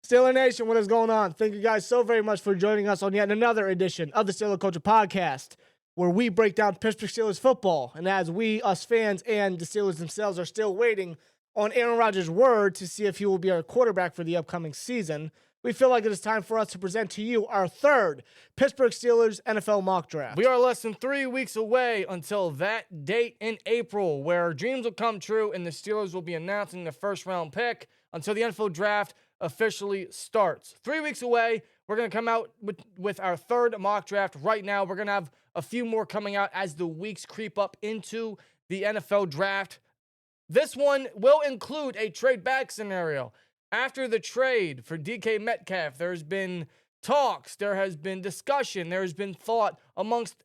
Steeler Nation, what is going on? Thank you guys so very much for joining us on yet another edition of the Steeler Culture Podcast, where we break down Pittsburgh Steelers football. And as we, us fans, and the Steelers themselves are still waiting on Aaron Rodgers' word to see if he will be our quarterback for the upcoming season, we feel like it is time for us to present to you our third Pittsburgh Steelers NFL mock draft. We are less than 3 weeks away until that date in April where dreams will come true and the Steelers will be announcing the first-round pick until the NFL draft officially starts. 3 weeks away, we're going to come out with our third mock draft right now. We're going to have a few more coming out as the weeks creep up into the NFL draft. This one will include a trade back scenario. After the trade for DK Metcalf, there's been talks, there has been discussion, there has been thought amongst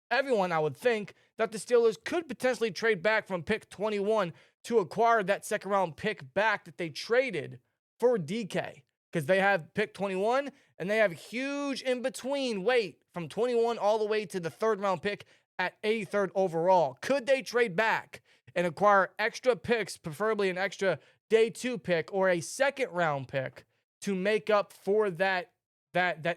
everyone, I would think, that the Steelers could potentially trade back from pick 21 to acquire that second-round pick back that they traded for DK, because they have pick 21 and they have huge in-between weight from 21 all the way to the third-round pick at 83rd overall. Could they trade back and acquire extra picks, preferably an extra day 2 pick or a second-round pick to make up for that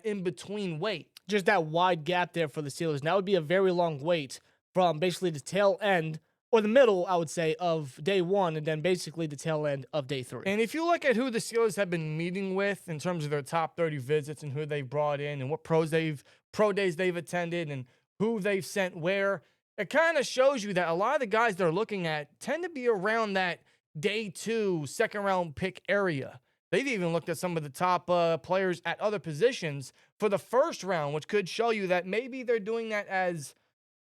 in-between weight? Just that wide gap there for the Steelers. Now would be a very long wait from basically the tail end, or the middle, I would say, of day 1, and then basically the tail end of day 3. And if you look at who the Steelers have been meeting with in terms of their top 30 visits and who they've brought in and what pro days they've attended and who they've sent where, it kind of shows you that a lot of the guys they're looking at tend to be around that day 2, second-round pick area. They've even looked at some of the top players at other positions for the first round, which could show you that maybe they're doing that as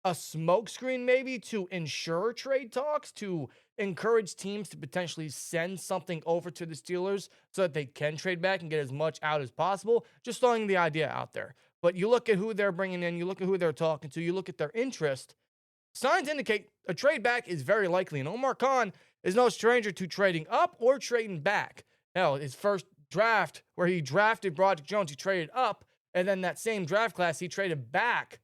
a smokescreen, maybe to ensure trade talks, to encourage teams to potentially send something over to the Steelers so that they can trade back and get as much out as possible. Just throwing the idea out there. But you look at who they're bringing in, you look at who they're talking to, you look at their interest. Signs indicate a trade back is very likely, and Omar Khan is no stranger to trading up or trading back. Hell, his first draft, where he drafted Broderick Jones, he traded up, and then that same draft class, he traded back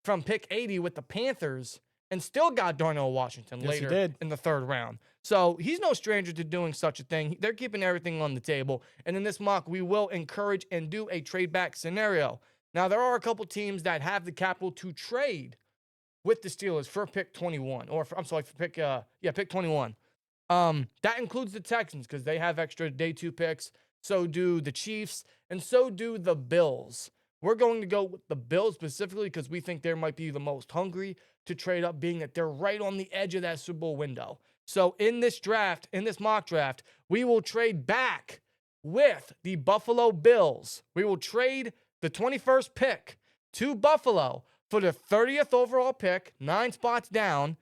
from pick 80 with the Panthers and still got Darnell Washington later in the third round. So he's no stranger to doing such a thing. They're keeping everything on the table. And in this mock, we will encourage and do a trade back scenario. Now, there are a couple teams that have the capital to trade with the Steelers for pick 21, or for pick 21. That includes the Texans because they have extra day 2 picks. So do the Chiefs, and so do the Bills. We're going to go with the Bills specifically because we think they might be the most hungry to trade up, being that they're right on the edge of that Super Bowl window. So in this draft, in this mock draft, we will trade back with the Buffalo Bills. We will trade the 21st pick to Buffalo for the 30th overall pick, 9 spots down.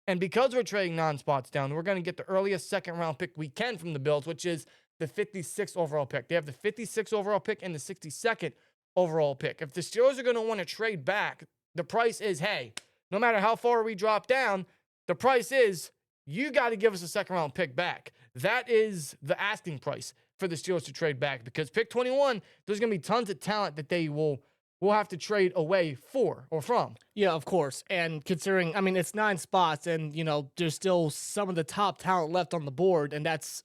And because we're trading 9 spots down, we're going to get the earliest second-round pick we can from the Bills, which is the 56th overall pick. They have the 56th overall pick and the 62nd overall pick. If the Steelers are going to want to trade back, the price is, hey, no matter how far we drop down, the price is you got to give us a second-round pick back. That is the asking price for the Steelers to trade back, because pick 21, there's going to be tons of talent that they will have to trade away for or from. Yeah, of course. And considering, I mean, it's 9 spots and, there's still some of the top talent left on the board. And that's,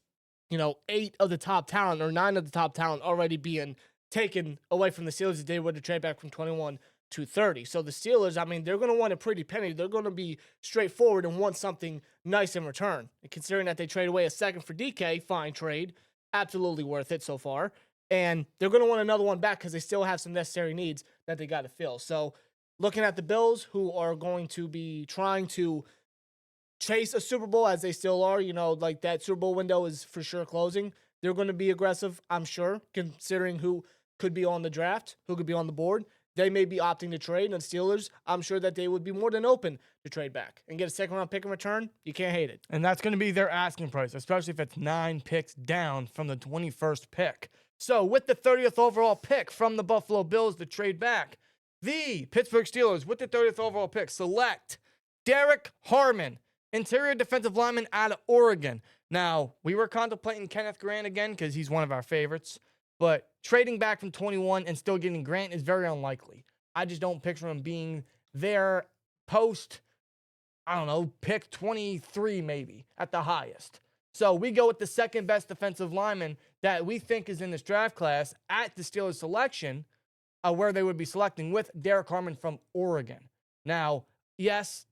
8 of the top talent or 9 of the top talent already being taken away from the Steelers if they were to trade back from 21 to 30. So the Steelers, I mean, they're going to want a pretty penny. They're going to be straightforward and want something nice in return. And considering that they trade away a second for DK, fine trade. Absolutely worth it so far. And they're going to want another one back because they still have some necessary needs that they got to fill. So looking at the Bills, who are going to be trying to chase a Super Bowl, as they still are, like that Super Bowl window is for sure closing. They're going to be aggressive, I'm sure, considering who could be on the draft, who could be on the board. They may be opting to trade, and Steelers, I'm sure that they would be more than open to trade back and get a second-round pick in return. You can't hate it. And that's going to be their asking price, especially if it's 9 picks down from the 21st pick. So with the 30th overall pick from the Buffalo Bills to trade back, the Pittsburgh Steelers, with the 30th overall pick, select Derek Harmon, interior defensive lineman out of Oregon. Now, we were contemplating Kenneth Grant again because he's one of our favorites, but trading back from 21 and still getting Grant is very unlikely. I just don't picture him being there post, pick 23 maybe at the highest. So we go with the second best defensive lineman that we think is in this draft class at the Steelers selection, where they would be selecting with Derek Harmon from Oregon. Now, yes,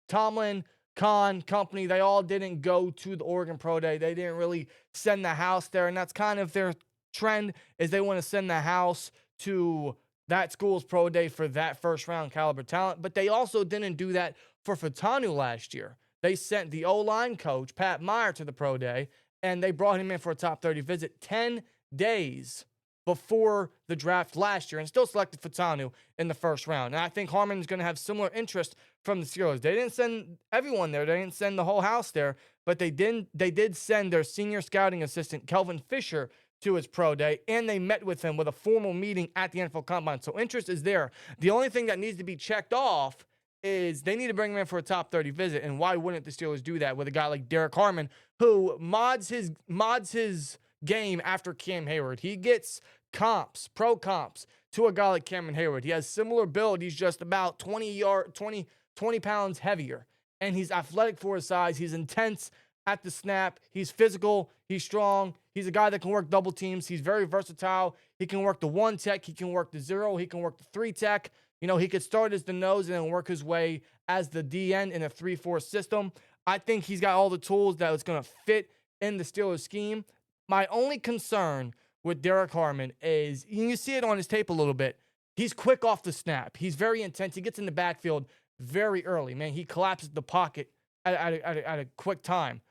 Tomlin, Khan, company, they all didn't go to the Oregon Pro Day. They didn't really send the house there, and that's kind of their trend, is they want to send the house to that school's pro day for that first-round caliber talent. But they also didn't do that for Fatanu last year. They sent the O-line coach, Pat Meyer, to the pro day, and they brought him in for a top 30 visit 10 days before the draft last year, and still selected Fatanu in the first round. And I think Harmon's going to have similar interest from the Steelers. They didn't send everyone there. They didn't send the whole house there, but they did send their senior scouting assistant, Kelvin Fisher, to his pro day, and they met with him with a formal meeting at the NFL Combine. So interest is there. The only thing that needs to be checked off is they need to bring him in for a top 30 visit, and why wouldn't the Steelers do that with a guy like Derek Harmon, who mods his game after Cam Hayward? He gets pro comps to a guy like Cameron Hayward. He has similar build. He's just about 20 pounds heavier, and he's athletic for his size. He's intense at the snap. He's physical. He's strong. He's a guy that can work double teams. He's very versatile. He can work the 1 tech. He can work the 0. He can work the 3 tech. You know, he could start as the nose and then work his way as the DN in a 3-4 system. I think he's got all the tools that is going to fit in the Steelers scheme. My only concern with Derek Harmon is, you see it on his tape a little bit, he's quick off the snap. He's very intense. He gets in the backfield very early, man. He collapses the pocket at a quick time.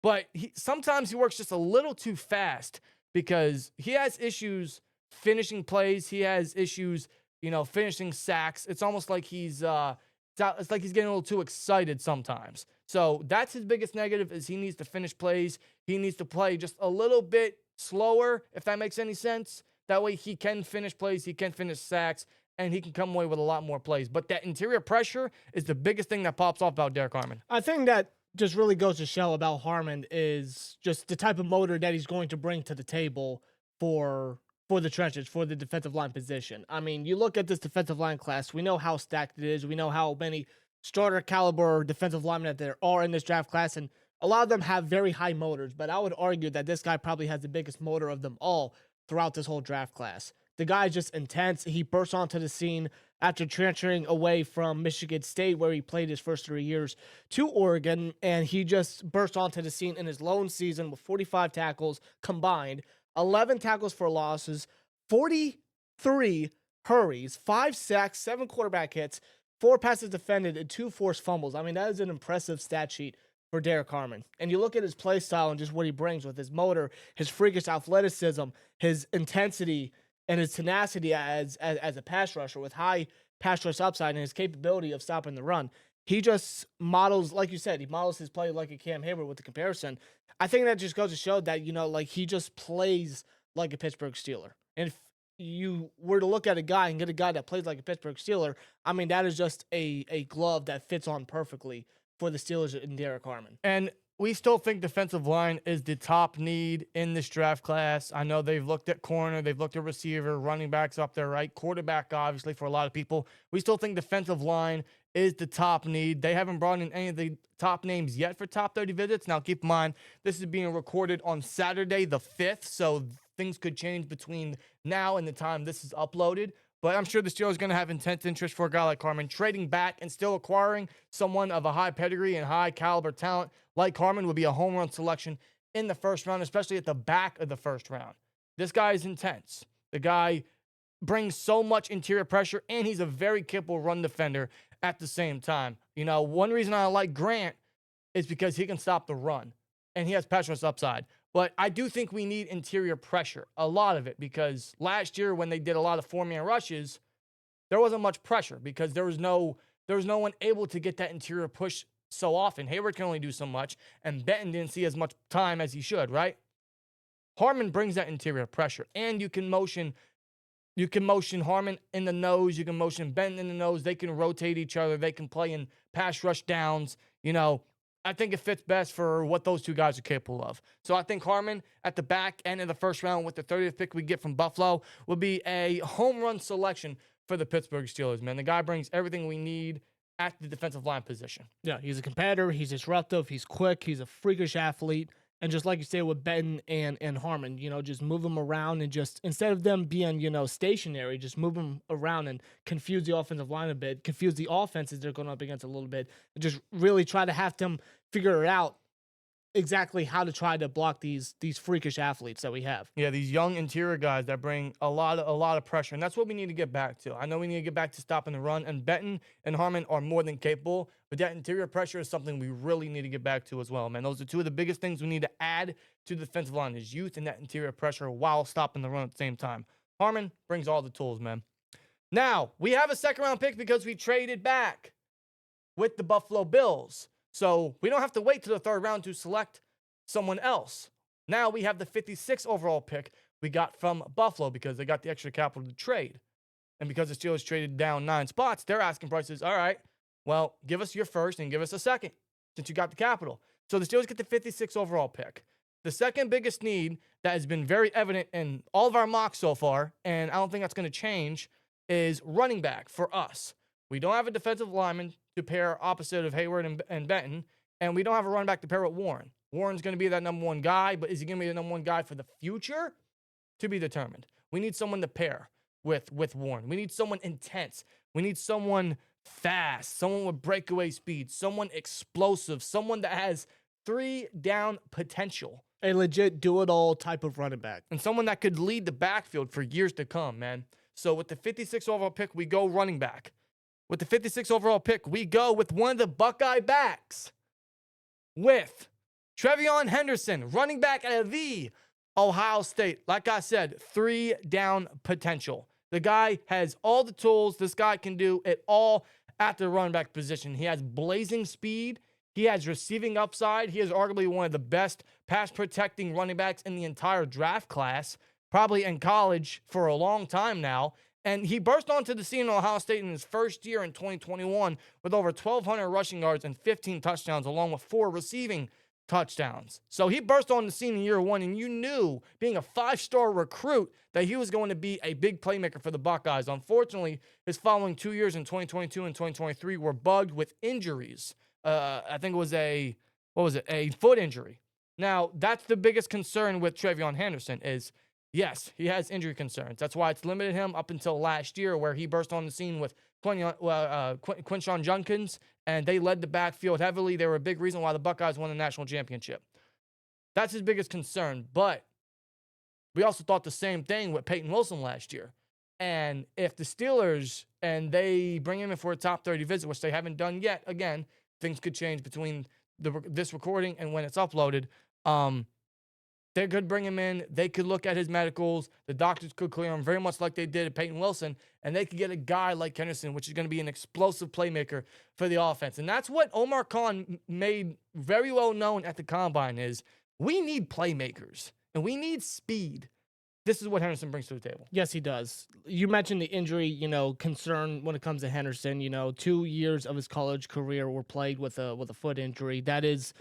But sometimes he works just a little too fast because he has issues finishing plays. He has issues, finishing sacks. It's almost like it's like he's getting a little too excited sometimes. So that's his biggest negative, is he needs to finish plays. He needs to play just a little bit slower, if that makes any sense. That way he can finish plays, he can finish sacks, and he can come away with a lot more plays. But that interior pressure is the biggest thing that pops off about Derek Harmon. I think that just really goes to show about Harmon is just the type of motor that he's going to bring to the table for the trenches, for the defensive line position. I mean, you look at this defensive line class, we know how stacked it is. We know how many starter caliber defensive linemen that there are in this draft class, and a lot of them have very high motors, but I would argue that this guy probably has the biggest motor of them all throughout this whole draft class. The guy's just intense. He bursts onto the scene after transferring away from Michigan State, where he played his first 3 years, to Oregon, and he just burst onto the scene in his lone season with 45 tackles combined, 11 tackles for losses, 43 hurries, 5 sacks, 7 quarterback hits, 4 passes defended, and 2 forced fumbles. I mean, that is an impressive stat sheet for Derek Harmon. And you look at his play style and just what he brings with his motor, his freakish athleticism, his intensity, and his tenacity as a pass rusher with high pass rush upside, and his capability of stopping the run. He just models, like you said, he models his play like a Cam Hayward with the comparison. I think that just goes to show that, he just plays like a Pittsburgh Steeler. And if you were to look at a guy and get a guy that plays like a Pittsburgh Steeler, I mean, that is just a glove that fits on perfectly for the Steelers in Derek Harmon. And we still think defensive line is the top need in this draft class. I know they've looked at corner, they've looked at receiver, running backs up there, right? Quarterback, obviously, for a lot of people. We still think defensive line is the top need. They haven't brought in any of the top names yet for top 30 visits. Now, keep in mind, this is being recorded on Saturday the 5th, so things could change between now and the time this is uploaded. But I'm sure the Steelers are going to have intense interest for a guy like Harmon. Trading back and still acquiring someone of a high pedigree and high caliber talent like Harmon would be a home run selection in the first round, especially at the back of the first round. This guy is intense. The guy brings so much interior pressure, and he's a very capable run defender at the same time. One reason I like Grant is because he can stop the run, and he has pass rush upside. But I do think we need interior pressure, a lot of it, because last year when they did a lot of 4-man rushes, there wasn't much pressure because there was no one able to get that interior push so often. Hayward can only do so much, and Benton didn't see as much time as he should, right? Harmon brings that interior pressure, and you can motion Harmon in the nose, you can motion Benton in the nose, they can rotate each other, they can play in pass rush downs, I think it fits best for what those two guys are capable of. So I think Harmon at the back end of the first round with the 30th pick we get from Buffalo will be a home run selection for the Pittsburgh Steelers, man. The guy brings everything we need at the defensive line position. Yeah, he's a competitor. He's disruptive. He's quick. He's a freakish athlete. And just like you say with Benton and Harmon, just move them around and just instead of them being, stationary, just move them around and confuse the offensive line a bit, confuse the offenses they're going up against a little bit, and just really try to have them figure it out exactly how to try to block these freakish athletes that we have. Yeah, these young interior guys that bring a lot of pressure, and that's what we need to get back to. I know we need to get back to stopping the run, and Benton and Harmon are more than capable, but that interior pressure is something we really need to get back to as well, man. Those are two of the biggest things we need to add to the defensive line is youth and that interior pressure while stopping the run at the same time. Harmon brings all the tools, man. Now, we have a second-round pick because we traded back with the Buffalo Bills. So we don't have to wait to the third round to select someone else. Now we have the 56th overall pick we got from Buffalo because they got the extra capital to trade. And because the Steelers traded down 9 spots, their asking price is, all right, well, give us your first and give us a second since you got the capital. So the Steelers get the 56th overall pick. The second biggest need that has been very evident in all of our mocks so far, and I don't think that's going to change, is running back for us. We don't have a defensive lineman to pair opposite of Hayward and Benton, and we don't have a running back to pair with Warren. Warren's going to be that number one guy, but is he going to be the number one guy for the future? To be determined. We need someone to pair with Warren. We need someone intense. We need someone fast, someone with breakaway speed, someone explosive, someone that has 3-down potential. A legit do-it-all type of running back. And someone that could lead the backfield for years to come, man. So with the 56th overall pick, we go running back. With the 56th overall pick, we go with one of the Buckeye backs. With Trevion Henderson, running back out of the Ohio State. Like I said, 3-down potential. The guy has all the tools. This guy can do it all at the running back position. He has blazing speed. He has receiving upside. He is arguably one of the best pass-protecting running backs in the entire draft class, probably in college for a long time now. And he burst onto the scene in Ohio State in his first year in 2021 with over 1,200 rushing yards and 15 touchdowns, along with 4 receiving touchdowns. So he burst on the scene in year one, and you knew, being a 5-star recruit, that he was going to be a big playmaker for the Buckeyes. Unfortunately, his following 2 years in 2022 and 2023 were bugged with injuries. I think it was a foot injury. Now, that's the biggest concern with Trevion Henderson is, yes, he has injury concerns. That's why it's limited him up until last year where he burst on the scene with Quinshon Judkins, and they led the backfield heavily. They were a big reason why the Buckeyes won the national championship. That's his biggest concern. But we also thought the same thing with Peyton Wilson last year. And if the Steelers, and they bring him in for a top 30 visit, which they haven't done yet, again, things could change between this recording and when it's uploaded. They could bring him in. They could look at his medicals. The doctors could clear him very much like they did at Peyton Wilson. And they could get a guy like Henderson, which is going to be an explosive playmaker for the offense. And that's what Omar Khan made very well known at the Combine is we need playmakers and we need speed. This is what Henderson brings to the table. Yes, he does. You mentioned the injury, concern when it comes to Henderson. 2 years of his college career were played with a foot injury. That is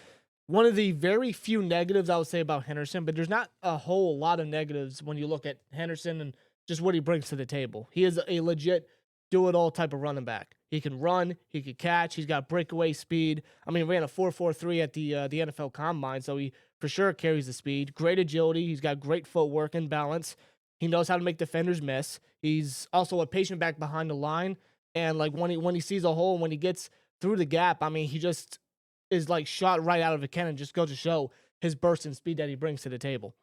one of the very few negatives I would say about Henderson, but there's not a whole lot of negatives when you look at Henderson and just what he brings to the table. He is a legit do-it-all type of running back. He can run, he can catch, he's got breakaway speed. I mean, he ran a 4.43 at the NFL Combine, so he for sure carries the speed. Great agility, he's got great footwork and balance. He knows how to make defenders miss. He's also a patient back behind the line, and like when he sees a hole, when he gets through the gap, I mean, he just is like shot right out of a cannon. Just goes to show his burst and speed that he brings to the table.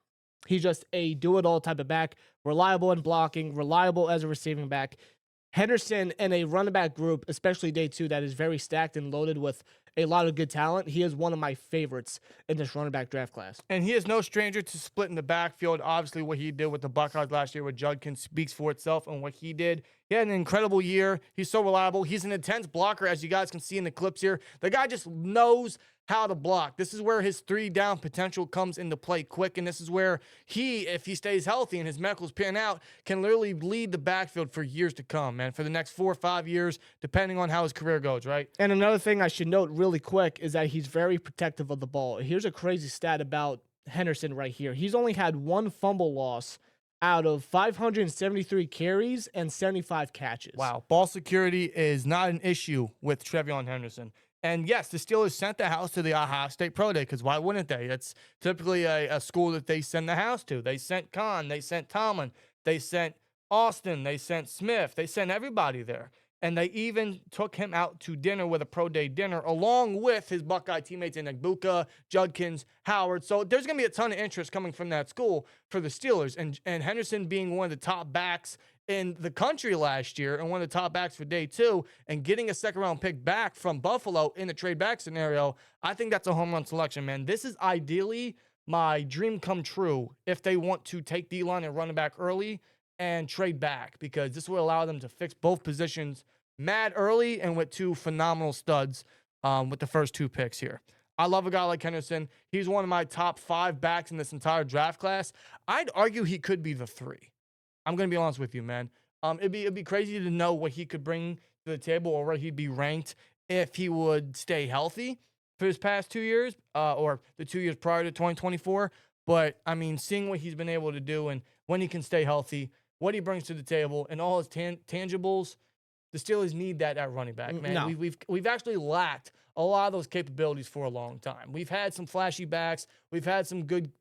He's just a do-it-all type of back, reliable in blocking, reliable as a receiving back. Henderson and a running back group, especially day 2, that is very stacked and loaded with a lot of good talent. He is one of my favorites in this running back draft class. And he is no stranger to splitting the backfield. Obviously, what he did with the Buckeyes last year with Judkins speaks for itself, and what he did. He had an incredible year. He's so reliable. He's an intense blocker, as you guys can see in the clips here. The guy just knows how to block. This is where his 3-down potential comes into play quick, and this is where he, if he stays healthy and his medicals pan out, can literally lead the backfield for years to come, man, for the next 4 or 5 years, depending on how his career goes, right? And another thing I should note really quick is that he's very protective of the ball. Here's a crazy stat about Henderson right here. He's only had 1 fumble loss out of 573 carries and 75 catches. Wow. Ball security is not an issue with Trevion Henderson. And yes, the Steelers sent the house to the Ohio State Pro Day because why wouldn't they? It's typically a school that they send the house to. They sent Khan, they sent Tomlin, they sent Austin, they sent Smith, they sent everybody there. And they even took him out to dinner with a pro day dinner, along with his Buckeye teammates in Egbuka, Judkins, Howard. So there's going to be a ton of interest coming from that school for the Steelers. And Henderson being one of the top backs in the country last year and one of the top backs for day 2 and getting a second round pick back from Buffalo in the trade back scenario, I think that's a home run selection, man. This is ideally my dream come true if they want to take D-line and run it back early and trade back, because this will allow them to fix both positions mad early and with 2 phenomenal studs with the first 2 picks here. I love a guy like Henderson. He's one of my top 5 backs in this entire draft class. I'd argue he could be the 3. I'm going to be honest with you, man. It'd be crazy to know what he could bring to the table or where he'd be ranked if he would stay healthy for his past 2 years or the 2 years prior to 2024. But, I mean, seeing what he's been able to do and when he can stay healthy, what he brings to the table, and all his tangibles, the Steelers need that at running back, man. No. We've actually lacked a lot of those capabilities for a long time. We've had some flashy backs. We've had some good,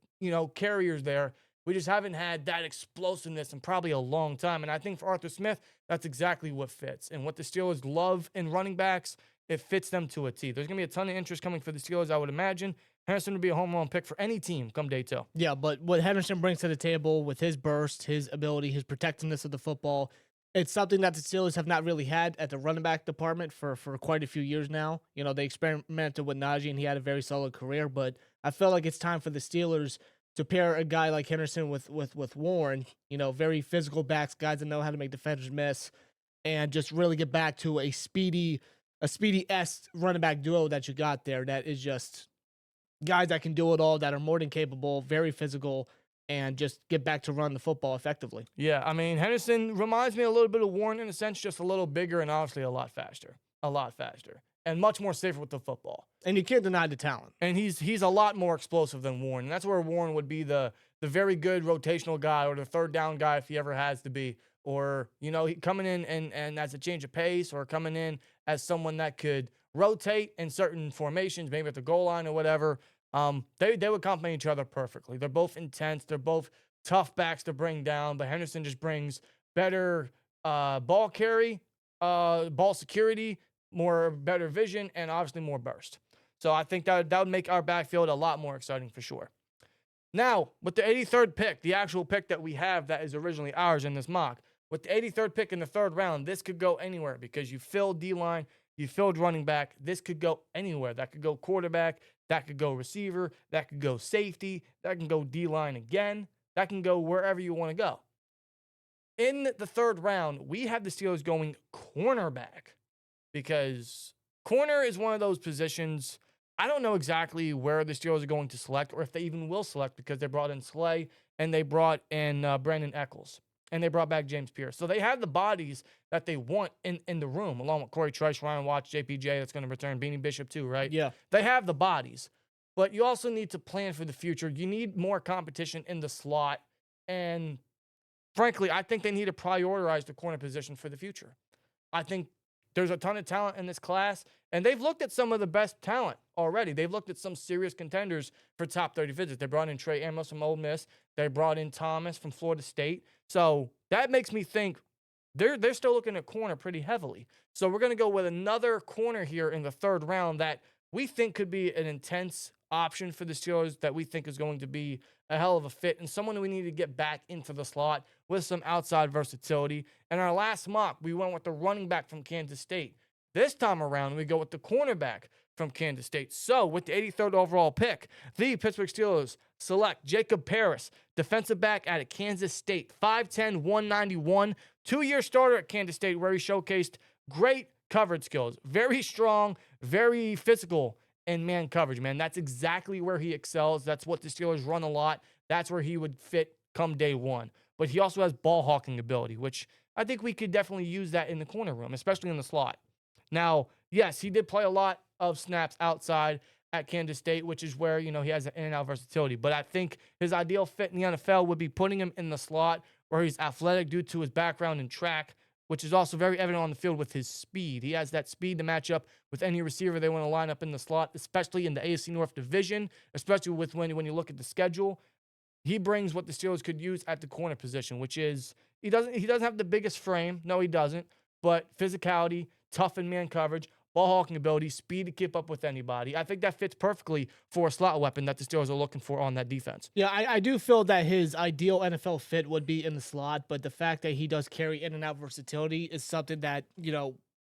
carriers there. We just haven't had that explosiveness in probably a long time. And I think for Arthur Smith, that's exactly what fits. And what the Steelers love in running backs, it fits them to a T. There's going to be a ton of interest coming for the Steelers, I would imagine. Henderson would be a home run pick for any team come day 2. Yeah, but what Henderson brings to the table with his burst, his ability, his protectiveness of the football, it's something that the Steelers have not really had at the running back department for quite a few years now. They experimented with Najee, and he had a very solid career, but I feel like it's time for the Steelers to pair a guy like Henderson with Warren, very physical backs, guys that know how to make defenders miss, and just really get back to a speedy-esque running back duo that you got there that is just guys that can do it all, that are more than capable, very physical, and just get back to run the football effectively. Yeah, I mean, Henderson reminds me a little bit of Warren in a sense, just a little bigger and obviously a lot faster, and much more safer with the football. And you can't deny the talent. And he's a lot more explosive than Warren. And that's where Warren would be the very good rotational guy or the third down guy if he ever has to be. Or, he coming in and as a change of pace, or coming in as someone that could rotate in certain formations, maybe at the goal line or whatever. They would complement each other perfectly. They're both intense. They're both tough backs to bring down. But Henderson just brings better ball carry, ball security, better vision, and obviously more burst. So I think that would make our backfield a lot more exciting for sure. Now, with the 83rd pick, the actual pick that we have that is originally ours in this mock, with the 83rd pick in the 3rd round, this could go anywhere because you filled D-line, you filled running back. This could go anywhere. That could go quarterback, that could go receiver, that could go safety, that can go D-line again, that can go wherever you want to go. In the 3rd round, we have the Steelers going cornerback because corner is one of those positions. I don't know exactly where the Steelers are going to select or if they even will select because they brought in Slay and they brought in Brandon Eccles and they brought back James Pierce. So they have the bodies that they want in the room, along with Corey Trice, Ryan Watts, JPJ that's going to return, Beanie Bishop too, right? Yeah. They have the bodies, but you also need to plan for the future. You need more competition in the slot. And frankly, I think they need to prioritize the corner position for the future. I think there's a ton of talent in this class, and they've looked at some of the best talent already. They've looked at some serious contenders for top 30 visits. They brought in Trey Amos from Ole Miss. They brought in Thomas from Florida State. So that makes me think they're still looking at corner pretty heavily. So we're going to go with another corner here in the 3rd round that we think could be an intense option for the Steelers, that we think is going to be a hell of a fit, and someone we need to get back into the slot with some outside versatility. In our last mock, we went with the running back from Kansas State. This time around, we go with the cornerback from Kansas State. So with the 83rd overall pick, the Pittsburgh Steelers select Jacob Paris, defensive back out of Kansas State, 5'10", 191, 2-year starter at Kansas State where he showcased great coverage skills, very strong, very physical in man coverage, man. That's exactly where he excels. That's what the Steelers run a lot. That's where he would fit come day 1. But he also has ball hawking ability, which I think we could definitely use that in the corner room, especially in the slot. Now, yes, he did play a lot of snaps outside at Kansas State, which is where, he has an in and out versatility. But I think his ideal fit in the NFL would be putting him in the slot where he's athletic due to his background in track, which is also very evident on the field with his speed. He has that speed to match up with any receiver they want to line up in the slot, especially in the AFC North division, especially with when you look at the schedule. He brings what the Steelers could use at the corner position, which is he doesn't have the biggest frame. No, he doesn't. But physicality, tough in man coverage, ball hawking ability, speed to keep up with anybody. I think that fits perfectly for a slot weapon that the Steelers are looking for on that defense. Yeah, I do feel that his ideal NFL fit would be in the slot, but the fact that he does carry in and out versatility is something that,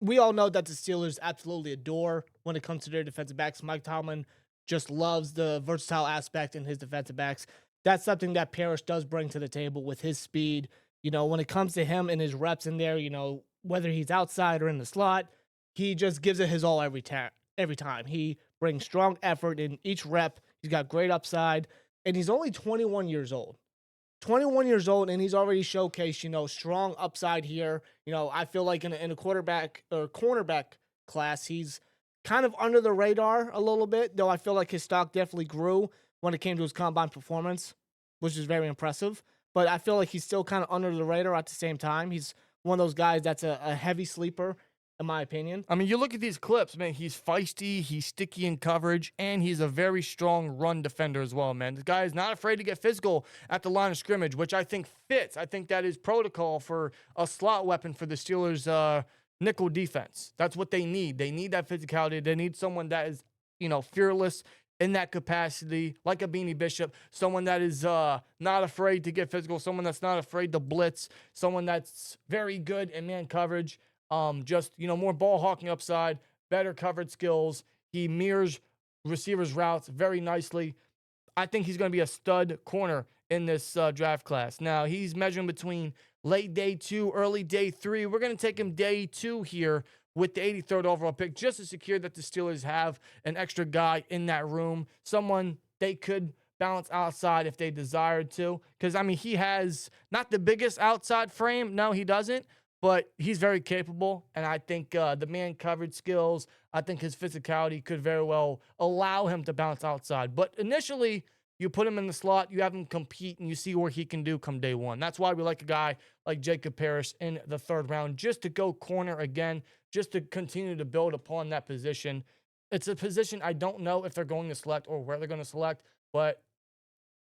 we all know that the Steelers absolutely adore when it comes to their defensive backs. Mike Tomlin just loves the versatile aspect in his defensive backs. That's something that Parrish does bring to the table with his speed. When it comes to him and his reps in there, whether he's outside or in the slot, he just gives it his all every time. He brings strong effort in each rep. He's got great upside, and he's only 21 years old. 21 years old, and he's already showcased, strong upside here. I feel like in a quarterback or cornerback class, he's kind of under the radar a little bit, though I feel like his stock definitely grew when it came to his combine performance, which is very impressive. But I feel like he's still kind of under the radar at the same time. He's one of those guys that's a heavy sleeper, in my opinion. I mean, you look at these clips, man, he's feisty, he's sticky in coverage, and he's a very strong run defender as well, man. This guy is not afraid to get physical at the line of scrimmage, which I think fits. I think that is protocol for a slot weapon for the Steelers' nickel defense. That's what they need. They need that physicality. They need someone that is, fearless in that capacity, like a Beanie Bishop, someone that is not afraid to get physical, someone that's not afraid to blitz, someone that's very good in man coverage. More ball hawking upside, better coverage skills. He mirrors receivers' routes very nicely. I think he's going to be a stud corner in this draft class. Now, he's measuring between late day 2, early day 3. We're going to take him day 2 here with the 83rd overall pick, just to secure that the Steelers have an extra guy in that room, someone they could balance outside if they desired to. Because, he has not the biggest outside frame. No, he doesn't. But he's very capable, and I think the man coverage skills, I think his physicality could very well allow him to bounce outside. But initially, you put him in the slot, you have him compete, and you see what he can do come day one. That's why we like a guy like Jacob Parrish in the 3rd round, just to go corner again, just to continue to build upon that position. It's a position I don't know if they're going to select or where they're going to select, but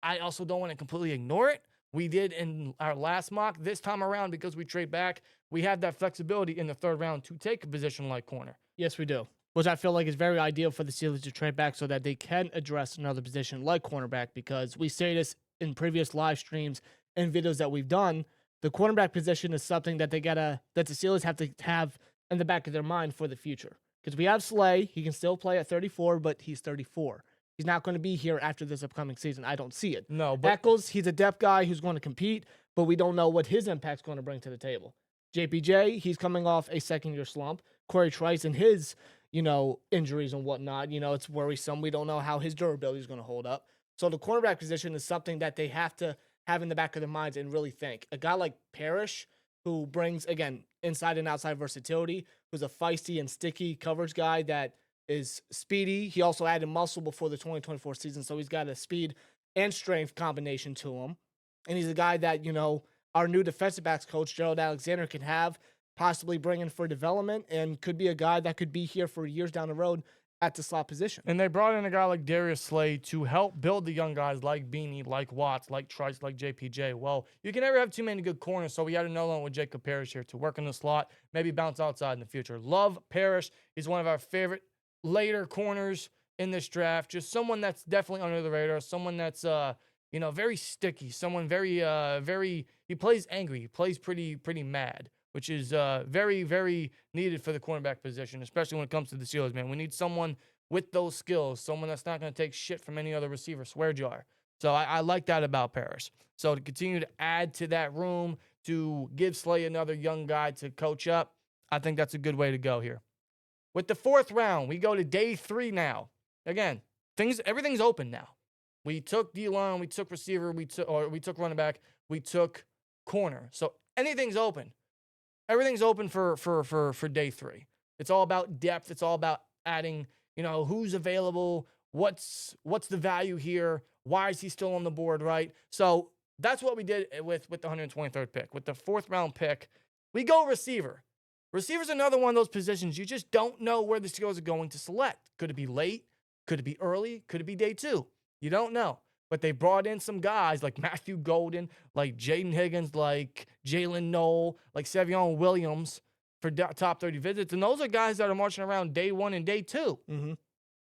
I also don't want to completely ignore it. We did in our last mock. This time around, because we trade back, we have that flexibility in the 3rd round to take a position like corner. Yes, we do. Which I feel like is very ideal for the Steelers to trade back so that they can address another position like cornerback, because we say this in previous live streams and videos that we've done. The cornerback position is something that that the Steelers have to have in the back of their mind for the future. Because we have Slay, he can still play at 34, but he's 34. He's not going to be here after this upcoming season. I don't see it. No, but Eccles, he's a depth guy who's going to compete, but we don't know what his impact's going to bring to the table. JPJ, he's coming off a second-year slump. Corey Trice and his, injuries and whatnot, it's worrisome. We don't know how his durability is going to hold up. So the cornerback position is something that they have to have in the back of their minds and really think. A guy like Parrish, who brings, again, inside and outside versatility, who's a feisty and sticky coverage guy that is speedy. He also added muscle before the 2024 season, so he's got a speed and strength combination to him. And he's a guy that, our new defensive backs coach, Gerald Alexander, can have, possibly bring in for development, and could be a guy that could be here for years down the road at the slot position. And they brought in a guy like Darius Slay to help build the young guys like Beanie, like Watts, like Trice, like JPJ. Well, you can never have too many good corners, so we had another one with Jacob Parrish here to work in the slot, maybe bounce outside in the future. Love Parrish. He's one of our favorite later corners in this draft. Just someone that's definitely under the radar, someone that's very sticky, someone very he plays angry, he plays pretty mad, which is very, very needed for the cornerback position, especially when it comes to the Steelers, man. We need someone with those skills, someone that's not going to take shit from any other receiver, swear jar. So I like that about Parrish. So to continue to add to that room, to give Slay another young guy to coach up, I think that's a good way to go here. With the 4th round, we go to day 3 now. Again, everything's open now. We took D-line, we took receiver, we took running back, we took corner. So anything's open. Everything's open for day 3. It's all about depth. It's all about adding, who's available, what's the value here, why is he still on the board, right? So that's what we did with the 123rd pick. With the 4th round pick, We go receiver. Receiver's another one of those positions you just don't know where the Steelers are going to select. Could it be late? Could it be early? Could it be day 2? You don't know. But they brought in some guys like Matthew Golden, like Jaden Higgins, like Jalen Knoll, like Savion Williams for top 30 visits. And those are guys that are marching around day 1 and day 2. Mm-hmm.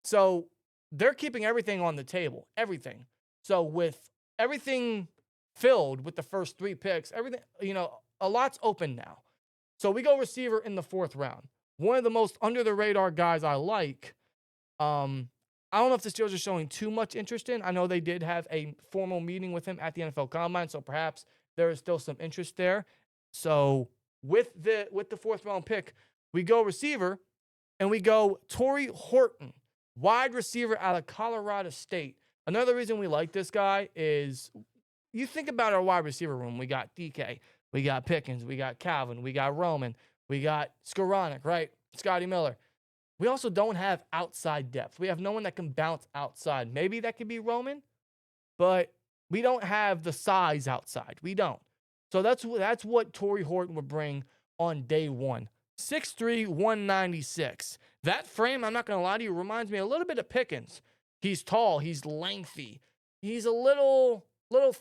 So they're keeping everything on the table, everything. So with everything filled with the first 3 picks, everything, a lot's open now. So we go receiver in the 4th round. One of the most under the radar guys I like. I don't know if the Steelers are showing too much interest in. I know they did have a formal meeting with him at the NFL Combine, so perhaps there is still some interest there. So with the 4th round pick, we go receiver, and we go Torrey Horton, wide receiver out of Colorado State. Another reason we like this guy is you think about our wide receiver room. We got DK, we got Pickens, we got Calvin, we got Roman, we got Skoranek, right? Scotty Miller. We also don't have outside depth. We have no one that can bounce outside. Maybe that could be Roman, but we don't have the size outside. We don't. So that's what Torrey Horton would bring on day 1. 6'3", 196. That frame, I'm not going to lie to you, reminds me a little bit of Pickens. He's tall. He's lengthy. He's a little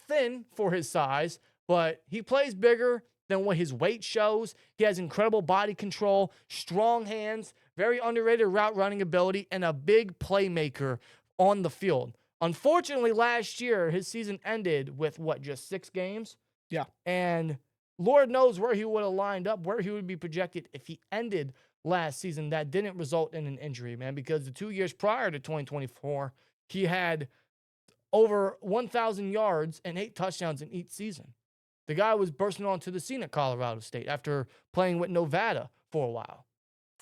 thin for his size, but he plays bigger than what his weight shows. He has incredible body control, strong hands, very underrated route running ability, and a big playmaker on the field. Unfortunately, last year, his season ended with, just 6 games? Yeah. And Lord knows where he would have lined up, where he would be projected if he ended last season. That didn't result in an injury, man, because the 2 years prior to 2024, he had over 1,000 yards and 8 touchdowns in each season. The guy was bursting onto the scene at Colorado State after playing with Nevada for a while.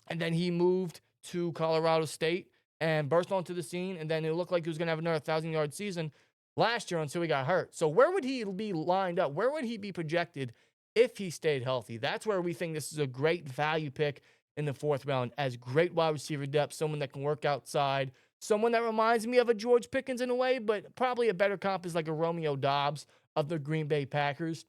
And then he moved to Colorado State and burst onto the scene, and then it looked like he was going to have another 1,000-yard season last year until he got hurt. So where would he be lined up? Where would he be projected if he stayed healthy? That's where we think this is a great value pick in the 4th round, as great wide receiver depth, someone that can work outside, someone that reminds me of a George Pickens in a way, but probably a better comp is like a Romeo Doubs of the Green Bay Packers.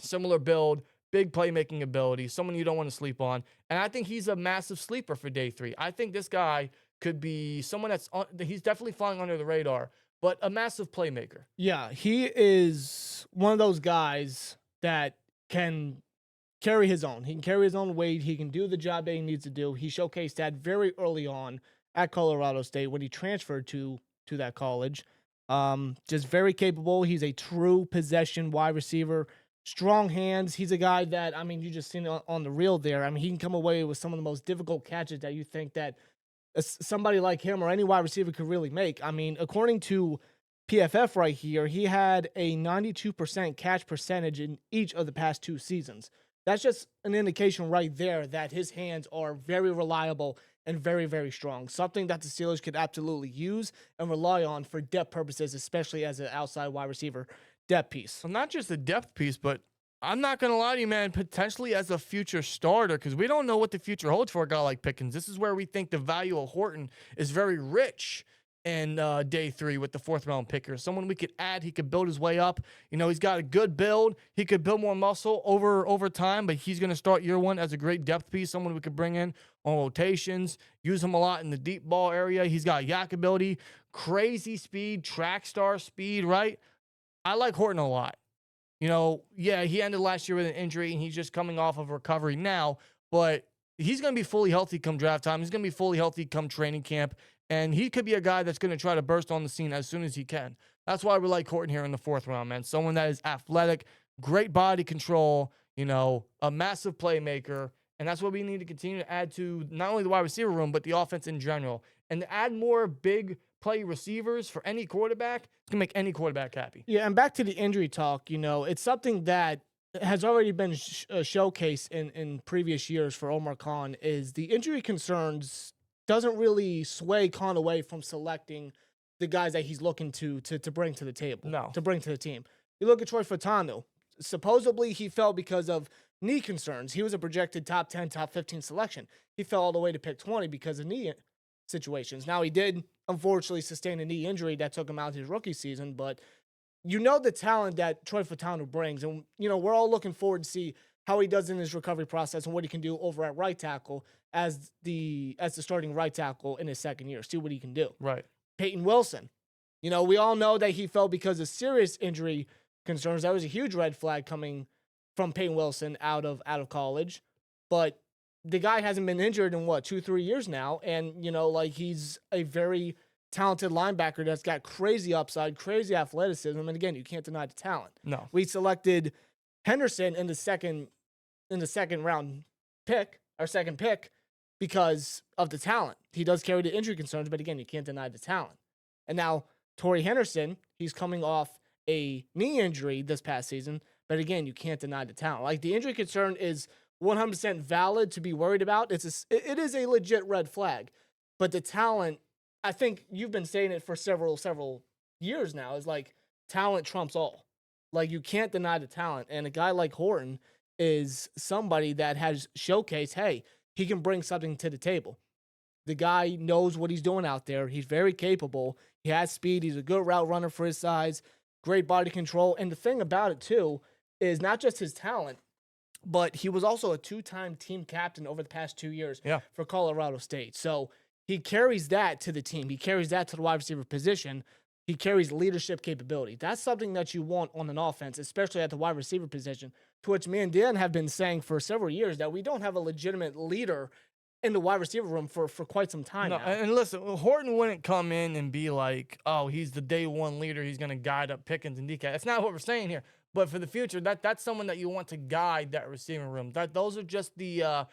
Similar build, big playmaking ability, someone you don't want to sleep on. And I think he's a massive sleeper for day 3. I think this guy could be someone he's definitely flying under the radar, but a massive playmaker. Yeah, he is one of those guys that can carry his own. He can carry his own weight. He can do the job that he needs to do. He showcased that very early on at Colorado State when he transferred to that college. Just very capable. He's a true possession wide receiver. Strong hands. He's a guy that, you just seen it on the reel there. He can come away with some of the most difficult catches that you think that somebody like him or any wide receiver could really make. According to PFF right here, he had a 92% catch percentage in each of the past 2 seasons. That's just an indication right there that his hands are very reliable and very, very strong. Something that the Steelers could absolutely use and rely on for depth purposes, especially as an outside wide receiver depth piece. Well, not just a depth piece, but I'm not going to lie to you, man, potentially as a future starter, because we don't know what the future holds for a guy like Pickens. This is where we think the value of Horton is very rich in day 3 with the 4th round picker. Someone we could add. He could build his way up. He's got a good build. He could build more muscle over time, but he's going to start year 1 as a great depth piece, someone we could bring in on rotations, use him a lot in the deep ball area. He's got yak ability, crazy speed, track star speed, right? I like Horton a lot. He ended last year with an injury, and he's just coming off of recovery now, but he's going to be fully healthy come draft time. He's going to be fully healthy come training camp, and he could be a guy that's going to try to burst on the scene as soon as he can. That's why we like Horton here in the 4th round, man. Someone that is athletic, great body control, a massive playmaker, and that's what we need to continue to add to not only the wide receiver room, but the offense in general. And to add more big play receivers for any quarterback, it's going to make any quarterback happy. Yeah, and back to the injury talk, it's something that has already been showcased in previous years for Omar Khan, is the injury concerns doesn't really sway Khan away from selecting the guys that he's looking to bring to the table, to bring to the team. You look at Troy Fautanu. Supposedly, he fell because of knee concerns. He was a projected top 10, top 15 selection. He fell all the way to pick 20 because of knee situations. Now, he did, unfortunately, sustain a knee injury that took him out his rookie season, but the talent that Troy Fautanu brings, and, we're all looking forward to see how he does in his recovery process and what he can do over at right tackle as the starting right tackle in his second year. See what he can do. Right. Peyton Wilson. You know, we all know that he fell because of serious injury concerns. That was a huge red flag coming from Peyton Wilson out of college. But the guy hasn't been injured in 2-3 years now. And, you know, like, he's a very talented linebacker that's got crazy upside, crazy athleticism. And again, you can't deny the talent. No. We selected Henderson in the second round pick, our second pick, because of the talent. He does carry the injury concerns, but again, you can't deny the talent. And now Torrey Henderson, he's coming off a knee injury this past season, but again, you can't deny the talent. Like, the injury concern is 100% valid to be worried about. It is a legit red flag, but the talent, I think you've been saying it for several years now, is like, talent trumps all. Like, you can't deny the talent. And a guy like Horton is somebody that has showcased, hey, he can bring something to the table. The guy knows what he's doing out there. He's very capable. He has speed. He's a good route runner for his size, great body control. And the thing about it, too, is not just his talent, but he was also a 2-time team captain over the past 2 years for Colorado State. So he carries that to the team. He carries that to the wide receiver position. He carries leadership capability. That's something that you want on an offense, especially at the wide receiver position, to which me and Dan have been saying for several years that we don't have a legitimate leader in the wide receiver room for quite some time now. And listen, Horton wouldn't come in and be like, oh, he's the day one leader. He's going to guide up Pickens and DK. That's not what we're saying here. But for the future, that's someone that you want to guide that receiving room. Those are just the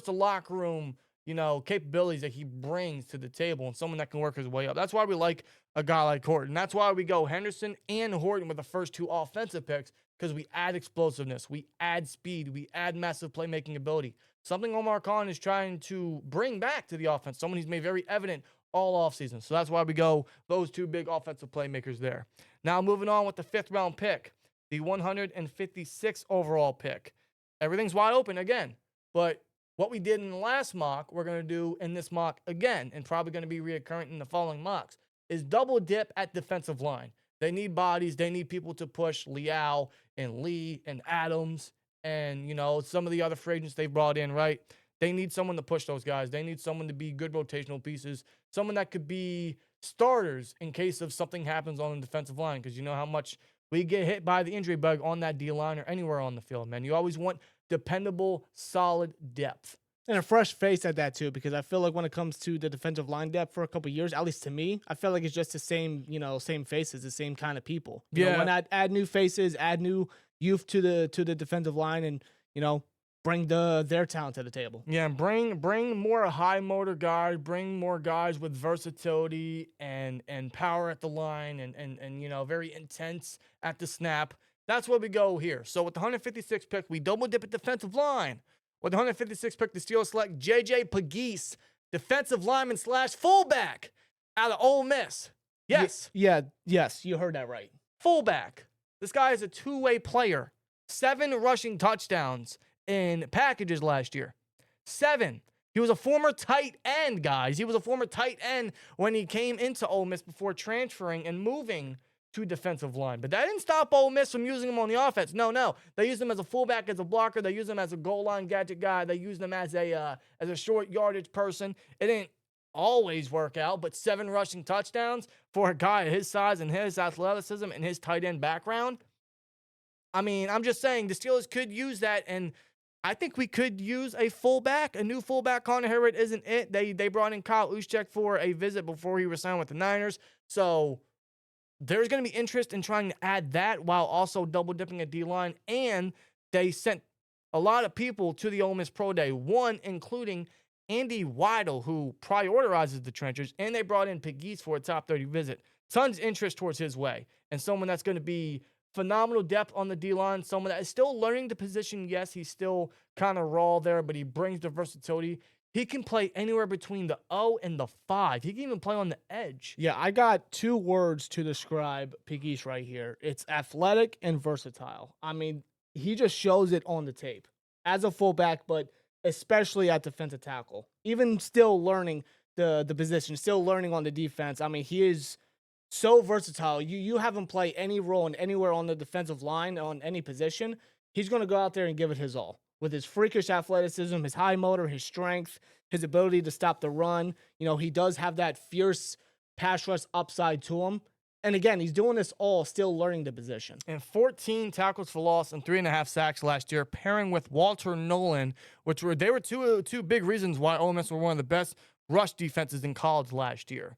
locker room, you know, capabilities that he brings to the table, and someone that can work his way up. That's why we like a guy like Horton. That's why we go Henderson and Horton with the first 2 offensive picks, because we add explosiveness, we add speed, we add massive playmaking ability. Something Omar Khan is trying to bring back to the offense, someone he's made very evident all offseason. So that's why we go those 2 big offensive playmakers there. Now moving on with the 5th round pick, the 156th overall pick. Everything's wide open again, but what we did in the last mock, we're going to do in this mock again, and probably going to be reoccurring in the following mocks, is double dip at defensive line. They need bodies. They need people to push Leal and Lee and Adams and, you know, some of the other free agents they've brought in, right? They need someone to push those guys. They need someone to be good rotational pieces, someone that could be starters in case of something happens on the defensive line, because you know how much we get hit by the injury bug on that D-line or anywhere on the field, man. You always want dependable, solid depth. And a fresh face at that, too, because I feel like when it comes to the defensive line depth for a couple of years, at least to me, I feel like it's just the same, you know, same faces, the same kind of people. You know, when I add new faces, add new youth to the defensive line, and, you know, bring their talent to the table. Yeah, bring more high motor guys, bring more guys with versatility and power at the line and you know, very intense at the snap. That's where we go here. So with the 156th pick, we double dip at defensive line. With the 156th pick, the Steelers select J.J. Pegues, defensive lineman / fullback out of Ole Miss. Yes. Yes, you heard that right. Fullback. This guy is a 2-way player. 7 rushing touchdowns in packages last year. 7. He was a former tight end, guys. He was a former tight end when he came into Ole Miss before transferring and moving to defensive line. But that didn't stop Ole Miss from using him on the offense. No. They used him as a fullback, as a blocker. They used him as a goal line gadget guy. They used him as a short yardage person. It didn't always work out, but 7 rushing touchdowns for a guy of his size and his athleticism and his tight end background. I mean, I'm just saying the Steelers could use that, and I think we could use a fullback, a new fullback. Connor Heyward isn't it. They brought in Kyle Juszczyk for a visit before he was signed with the Niners. So there's going to be interest in trying to add that while also double dipping a D-line. And they sent a lot of people to the Ole Miss Pro Day, one including Andy Weidel, who prioritizes the trenches, and they brought in Pegues for a top 30 visit. Tons of interest towards his way, and someone that's going to be phenomenal depth on the D-line, someone that is still learning the position. Yes, he's still kind of raw there, but he brings the versatility. He can play anywhere between the O and the 5. He can even play on the edge. Yeah, I got 2 words to describe Pegues right here. It's athletic and versatile. I mean, he just shows it on the tape as a fullback, but especially at defensive tackle. Even still learning the position, still learning on the defense. I mean, he is so versatile. You have him play any role and anywhere on the defensive line, on any position, he's going to go out there and give it his all. with his freakish athleticism, his high motor, his strength, his ability to stop the run. He does have that fierce pass rush upside to him. And again, he's doing this all still learning the position. And 14 tackles for loss and 3.5 sacks last year, pairing with Walter Nolan, they were two big reasons why Ole Miss were one of the best rush defenses in college last year.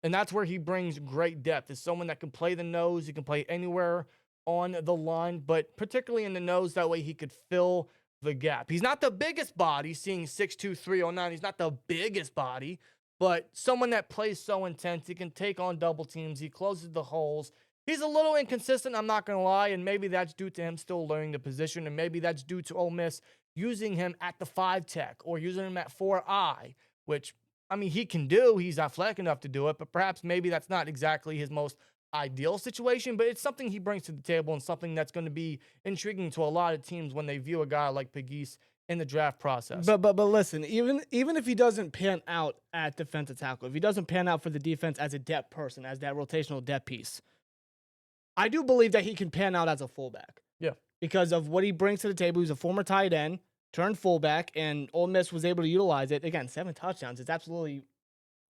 And that's where he brings great depth. Is someone that can play the nose, he can play anywhere on the line, but particularly in the nose, that way he could fill the gap. He's not the biggest body, seeing 6'2", 309. He's not the biggest body, but someone that plays so intense, he can take on double teams, he closes the holes. He's a little inconsistent, I'm not going to lie, and maybe that's due to him still learning the position, and maybe that's due to Ole Miss using him at the 5 tech or using him at 4I, which, I mean, he can do. He's athletic enough to do it, but perhaps maybe that's not exactly his most ideal situation, but it's something he brings to the table and something that's going to be intriguing to a lot of teams when they view a guy like Pegues in the draft process. But listen, even if he doesn't pan out at defensive tackle, if he doesn't pan out for the defense as a depth person, as that rotational depth piece, I do believe that he can pan out as a fullback. Yeah. Because of what he brings to the table. He's a former tight end, turned fullback, and Ole Miss was able to utilize it. Again, 7 touchdowns. It's absolutely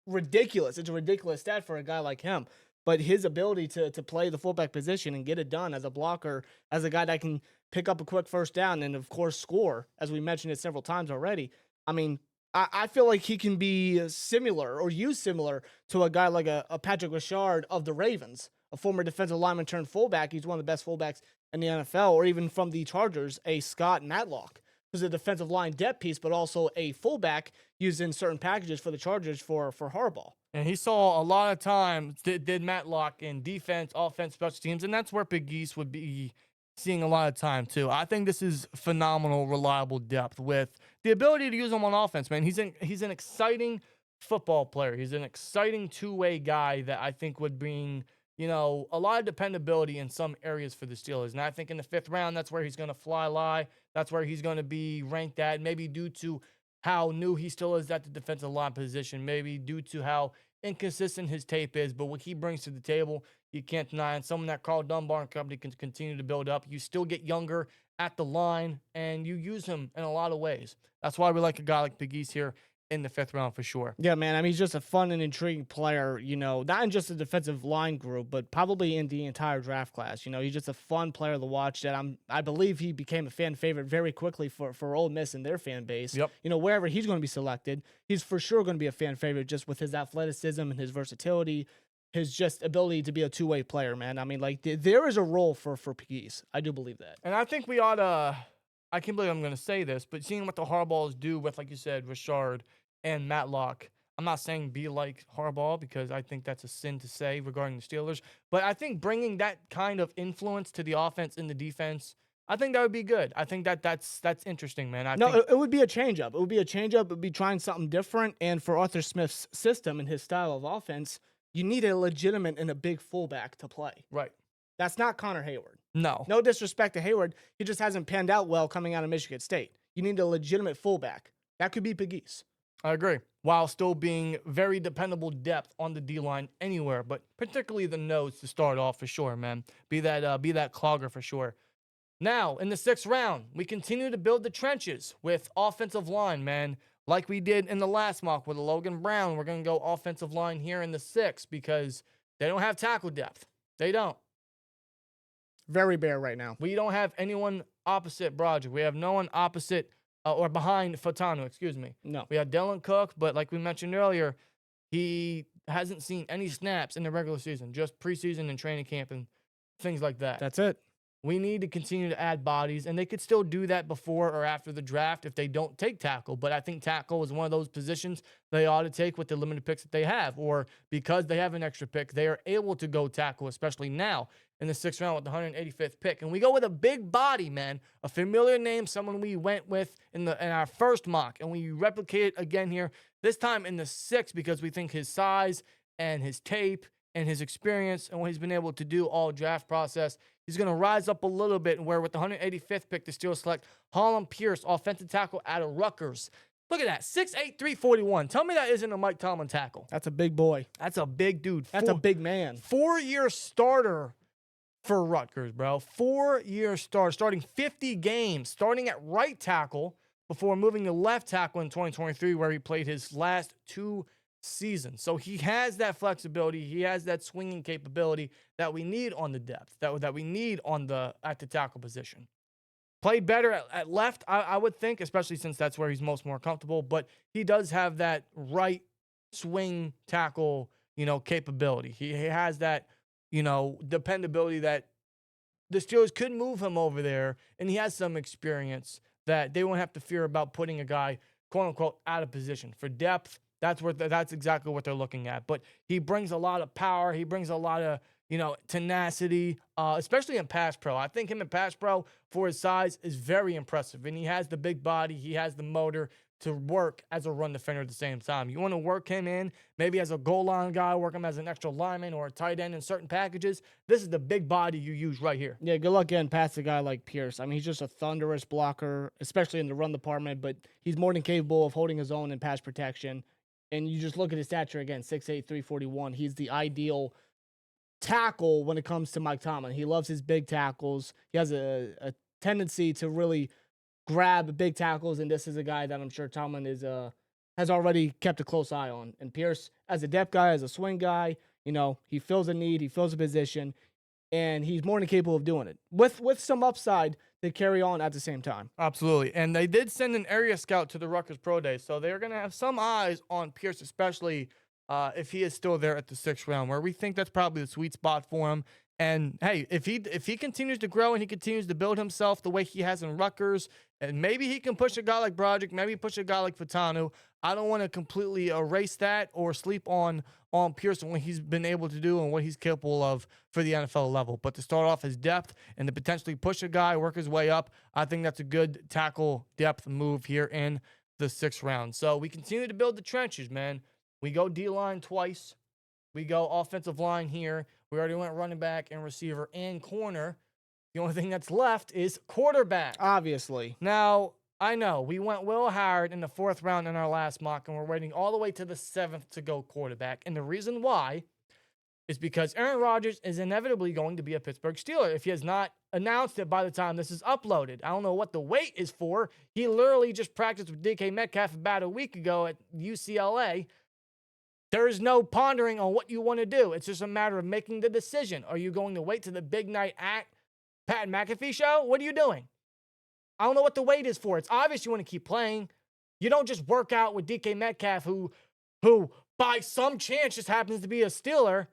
ridiculous. It's a ridiculous stat for a guy like him. But his ability to play the fullback position and get it done as a blocker, as a guy that can pick up a quick first down and, of course, score, as we mentioned it several times already. I mean, I feel like he can be similar or used similar to a guy like a Patrick Richard of the Ravens, a former defensive lineman turned fullback. He's one of the best fullbacks in the NFL, or even from the Chargers, a Scott Matlock, who's a defensive line depth piece, but also a fullback used in certain packages for the Chargers for Harbaugh. And he saw a lot of time, did Matlock in defense, offense, special teams, and that's where Pegues would be seeing a lot of time too. I think this is phenomenal, reliable depth with the ability to use him on offense, man. He's an exciting football player. He's an exciting two-way guy that I think would bring, a lot of dependability in some areas for the Steelers. And I think in the 5th round, that's where he's going to fly. That's where he's going to be ranked at, maybe due to how new he still is at the defensive line position, maybe due to how inconsistent his tape is, but what he brings to the table, you can't deny. And someone that Carl Dunbar and company can continue to build up. You still get younger at the line, and you use him in a lot of ways. That's why we like a guy like Pegues here in the 5th round for sure. Yeah, man. I mean, he's just a fun and intriguing player, not in just the defensive line group, but probably in the entire draft class. He's just a fun player to watch that I believe he became a fan favorite very quickly for Ole Miss and their fan base. Yep. Wherever he's going to be selected, he's for sure going to be a fan favorite just with his athleticism and his versatility, his just ability to be a two-way player, man. I mean, like, there is a role for Pegues. I do believe that. And I think we ought to, I can't believe I'm going to say this, but seeing what the Harbaughs do with, like you said, Richard and Matlock, I'm not saying be like Harbaugh because I think that's a sin to say regarding the Steelers, but I think bringing that kind of influence to the offense and the defense, I think that would be good. I think that's interesting, man. It would be a change-up. It would be a change-up. It would be trying something different, and for Arthur Smith's system and his style of offense, you need a legitimate and a big fullback to play. Right. That's not Connor Hayward. No disrespect to Hayward. He just hasn't panned out well coming out of Michigan State. You need a legitimate fullback. That could be Pegues. I agree. While still being very dependable depth on the D-line anywhere, but particularly the nose to start off for sure, man. Be that clogger for sure. Now, in the 6th round, we continue to build the trenches with offensive line, man. Like we did in the last mock with Logan Brown, we're going to go offensive line here in the 6th because they don't have tackle depth. They don't. Very bare right now. We don't have anyone opposite Broderick. We have no one opposite or behind Fatano, excuse me. No. We have Dylan Cook, but like we mentioned earlier, he hasn't seen any snaps in the regular season, just preseason and training camp and things like that. That's it. We need to continue to add bodies, and they could still do that before or after the draft if they don't take tackle. But I think tackle is one of those positions they ought to take with the limited picks that they have, or because they have an extra pick, they are able to go tackle, especially now in the 6th round with the 185th pick. And we go with a big body, man, a familiar name, someone we went with in our first mock, and we replicate it again here, this time in the 6th because we think his size and his tape and his experience and what he's been able to do all draft process, he's going to rise up a little bit, where with the 185th pick, the Steelers select Holland Pierce, offensive tackle out of Rutgers. Look at that, 6'8", 341. Tell me that isn't a Mike Tomlin tackle. That's a big boy. That's a big dude. That's a big man. 4-year starter for Rutgers, bro. 4-year start, starting 50 games, starting at right tackle before moving to left tackle in 2023, where he played his last 2 seasons. So he has that flexibility. He has that swinging capability that we need on the depth, that we need at the tackle position. Played better at left, I would think, especially since that's where he's more comfortable. But he does have that right swing tackle, capability. He has that, dependability that the Steelers could move him over there, and he has some experience that they won't have to fear about putting a guy, quote unquote, out of position. For depth, that's exactly what they're looking at. But he brings a lot of power. He brings a lot of tenacity, especially in pass pro. I think him in pass pro for his size is very impressive. And he has the big body. He has the motor to work as a run defender at the same time. You want to work him in, maybe as a goal line guy, work him as an extra lineman or a tight end in certain packages. This is the big body you use right here. Yeah, good luck getting past a guy like Pierce. I mean, he's just a thunderous blocker, especially in the run department, but he's more than capable of holding his own in pass protection. And you just look at his stature again, 6'8", 341. He's the ideal tackle when it comes to Mike Tomlin. He loves his big tackles. He has a tendency to really grab big tackles, and this is a guy that I'm sure Tomlin has already kept a close eye on. And Pierce, as a depth guy, as a swing guy, he fills a need, he fills a position, and he's more than capable of doing it with some upside to carry on at the same time. Absolutely. And they did send an area scout to the Rutgers Pro Day, so they're going to have some eyes on Pierce, especially if he is still there at the 6th round, where we think that's probably the sweet spot for him. And hey, if he continues to grow and he continues to build himself the way he has in Rutgers, and maybe he can push a guy like Broderick, maybe push a guy like Fatanu. I don't want to completely erase that or sleep on Pierce and what he's been able to do and what he's capable of for the NFL level. But to start off his depth and to potentially push a guy, work his way up, I think that's a good tackle depth move here in the 6th round. So we continue to build the trenches, man. We go D-line twice. We go offensive line here. We already went running back and receiver and corner. The only thing that's left is quarterback. Obviously. Now, I know we went Will Howard in the 4th round in our last mock, and we're waiting all the way to the 7th to go quarterback. And the reason why is because Aaron Rodgers is inevitably going to be a Pittsburgh Steeler if he has not announced it by the time this is uploaded. I don't know what the wait is for. He literally just practiced with DK Metcalf about a week ago at UCLA. There is no pondering on what you want to do. It's just a matter of making the decision. Are you going to wait to the big night at Pat McAfee show? What are you doing? I don't know what the wait is for. It's obvious you want to keep playing. You don't just work out with DK Metcalf, who by some chance just happens to be a Steeler.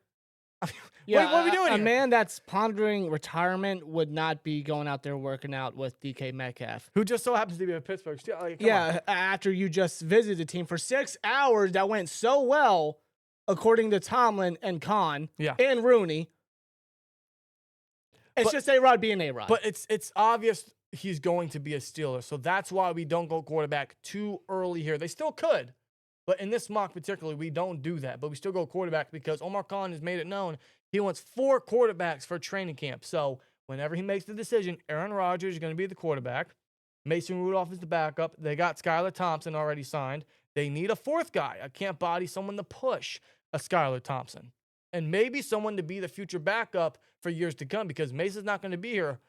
Yeah, what are we doing here? A man that's pondering retirement would not be going out there working out with DK Metcalf, who just so happens to be a Pittsburgh Steeler. Like, yeah, after you just visited the team for 6 hours, that went so well, according to Tomlin and Khan and Rooney. It's just A-Rod being A-Rod. But it's obvious he's going to be a Steeler, so that's why we don't go quarterback too early here. They still could. But in this mock particularly, we don't do that. But we still go quarterback because Omar Khan has made it known he wants 4 quarterbacks for training camp. So whenever he makes the decision, Aaron Rodgers is going to be the quarterback. Mason Rudolph is the backup. They got Skylar Thompson already signed. They need a 4th guy, a camp body, someone to push a Skylar Thompson. And maybe someone to be the future backup for years to come because Mason's not going to be here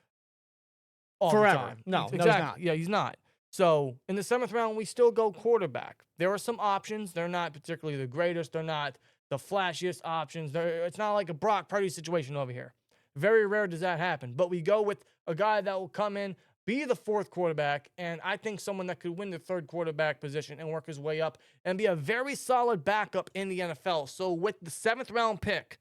all forever. the time. No, exactly. No, he's not. Yeah, he's not. So in the 7th round, we still go quarterback. There are some options. They're not particularly the greatest. They're not the flashiest options. It's not like a Brock Purdy situation over here. Very rare does that happen. But we go with a guy that will come in, be the 4th quarterback, and I think someone that could win the 3rd quarterback position and work his way up and be a very solid backup in the NFL. So with the 7th round pick,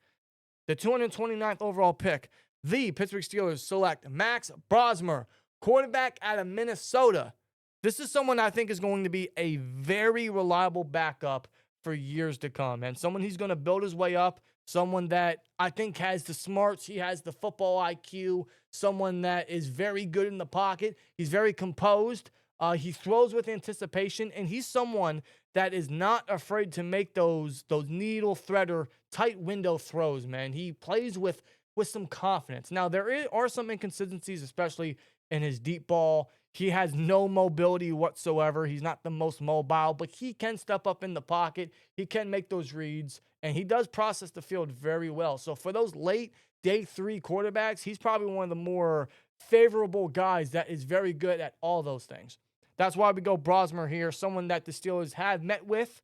the 229th overall pick, the Pittsburgh Steelers select Max Brosmer, quarterback out of Minnesota. This is someone I think is going to be a very reliable backup for years to come, and someone he's going to build his way up, someone that I think has the smarts, he has the football IQ, someone that is very good in the pocket. He's very composed. He throws with anticipation, and he's someone that is not afraid to make those needle threader tight window throws, man. He plays with some confidence. Now, there are some inconsistencies, especially in his deep ball. He has no mobility whatsoever. He's not the most mobile, but he can step up in the pocket. He can make those reads, and he does process the field very well. So for those late day 3 quarterbacks, he's probably one of the more favorable guys that is very good at all those things. That's why we go Brosmer here, someone that the Steelers have met with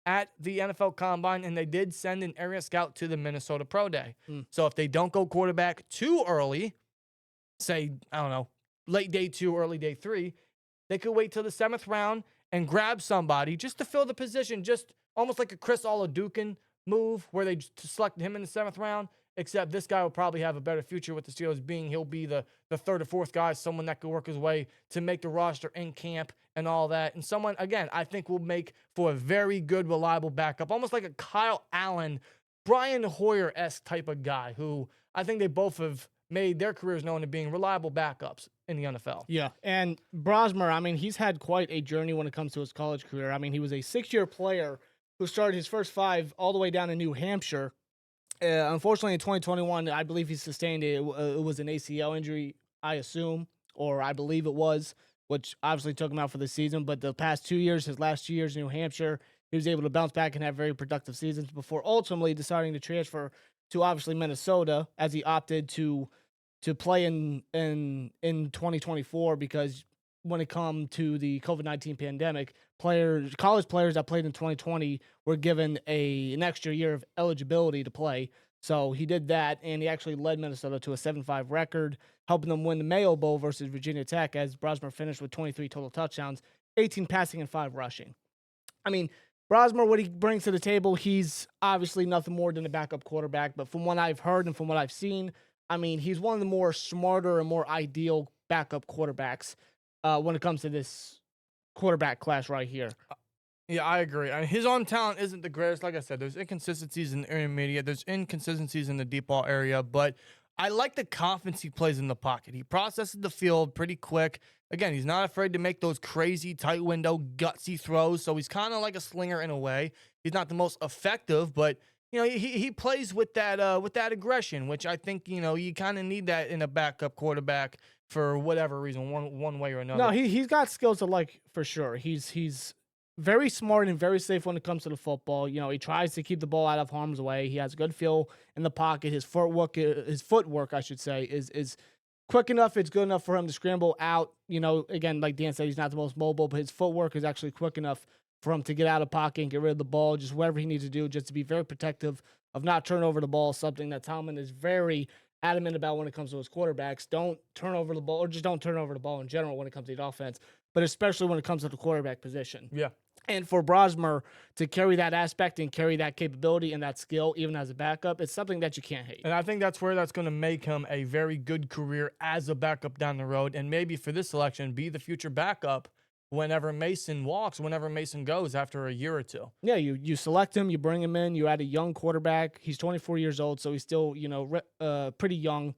at the NFL Combine, and they did send an area scout to the Minnesota Pro Day. So if they don't go quarterback too early, say, I don't know, late day 2, early day 3, they could wait till the 7th round and grab somebody just to fill the position, just almost like a Chris Oladukin move where they selected him in the 7th round, except this guy will probably have a better future with the Steelers, being he'll be the 3rd or 4th guy, someone that could work his way to make the roster in camp and all that. And someone, again, I think will make for a very good, reliable backup, almost like a Kyle Allen, Brian Hoyer-esque type of guy who I think they both have made their careers known as being reliable backups in the NFL. Yeah, and Brosmer, I mean, he's had quite a journey when it comes to his college career. I mean, he was a 6-year player who started his first 5 all the way down in New Hampshire. Unfortunately, in 2021, I believe he sustained it was an ACL injury, I assume, or I believe it was, which obviously took him out for the season. But the past 2 years, his last 2 years in New Hampshire, he was able to bounce back and have very productive seasons before ultimately deciding to transfer to obviously Minnesota, as he opted to play in 2024, because when it come to the COVID-19 pandemic, college players that played in 2020 were given an extra year of eligibility to play. So he did that, and he actually led Minnesota to a 7-5 record, helping them win the Mayo Bowl versus Virginia Tech, as Brosmer finished with 23 total touchdowns, 18 passing and 5 rushing. I mean, Brosmer, what he brings to the table, he's obviously nothing more than a backup quarterback, but from what I've heard and from what I've seen, I mean, he's one of the more smarter and more ideal backup quarterbacks when it comes to this quarterback class right here. Yeah, I agree. I mean, his arm talent isn't the greatest. Like I said, there's inconsistencies in the intermediate. There's inconsistencies in the deep ball area, but I like the confidence he plays in the pocket. He processes the field pretty quick. Again, he's not afraid to make those crazy tight window gutsy throws, so he's kind of like a slinger in a way. He's not the most effective, but you know, he plays with that aggression, which I think, you know, you kind of need that in a backup quarterback for whatever reason, one way or another. No, he's got skills to like for sure. He's very smart and very safe when it comes to the football. You know, he tries to keep the ball out of harm's way. He has a good feel in the pocket. His footwork, I should say, is quick enough. It's good enough for him to scramble out. You know, again, like Dan said, he's not the most mobile, but his footwork is actually quick enough for him to get out of pocket and get rid of the ball, just whatever he needs to do, just to be very protective of not turning over the ball, something that Tomlin is very adamant about when it comes to his quarterbacks. Don't turn over the ball, or just don't turn over the ball in general when it comes to the offense, but especially when it comes to the quarterback position. Yeah. And for Brosmer to carry that aspect and carry that capability and that skill, even as a backup, it's something that you can't hate. And I think that's where that's going to make him a very good career as a backup down the road. And maybe for this selection, be the future backup whenever Mason walks, whenever Mason goes after a year or two. Yeah, you select him, you bring him in, you add a young quarterback. He's 24 years old, so he's still, you know, pretty young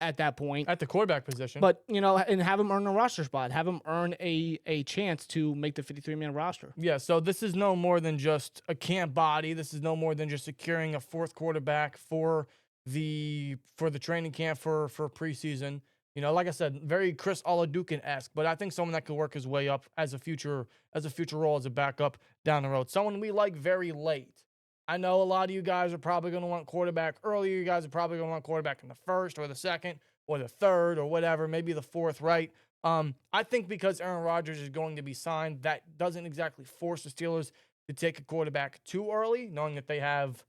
at that point. At the quarterback position. But, you know, and have him earn a roster spot. Have him earn a chance to make the 53-man roster. Yeah, so this is no more than just a camp body. This is no more than just securing a 4th quarterback for the training camp for preseason. You know, like I said, very Chris Oladukin-esque, but I think someone that could work his way up as a future role as a backup down the road. Someone we like very late. I know a lot of you guys are probably going to want quarterback earlier. You guys are probably going to want quarterback in the 1st or the 2nd or the 3rd or whatever, maybe the 4th, right? I think because Aaron Rodgers is going to be signed, that doesn't exactly force the Steelers to take a quarterback too early, knowing that they have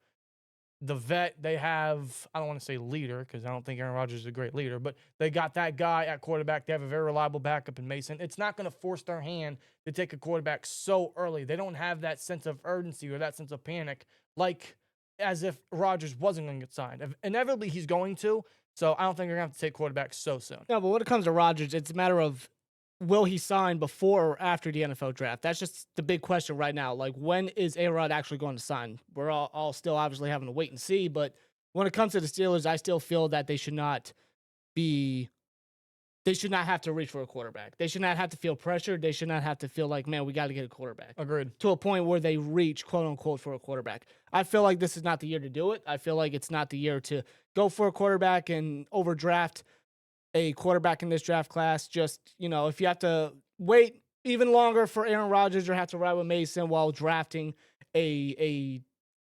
the vet, they have, I don't want to say leader, because I don't think Aaron Rodgers is a great leader, but they got that guy at quarterback. They have a very reliable backup in Mason. It's not going to force their hand to take a quarterback so early. They don't have that sense of urgency or that sense of panic, like as if Rodgers wasn't going to get signed. Inevitably, he's going to, so I don't think they're going to have to take quarterbacks so soon. No, but when it comes to Rodgers, it's a matter of, will he sign before or after the NFL draft? That's just the big question right now. Like, when is A-Rod actually going to sign? We're all still obviously having to wait and see, but when it comes to the Steelers, I still feel that they should not have to reach for a quarterback. They should not have to feel pressured. They should not have to feel like, man, we got to get a quarterback. Agreed. To a point where they reach, quote unquote, for a quarterback. I feel like this is not the year to do it. I feel like it's not the year to go for a quarterback and overdraft a quarterback in this draft class. Just, you know, if you have to wait even longer for Aaron Rodgers or have to ride with Mason while drafting a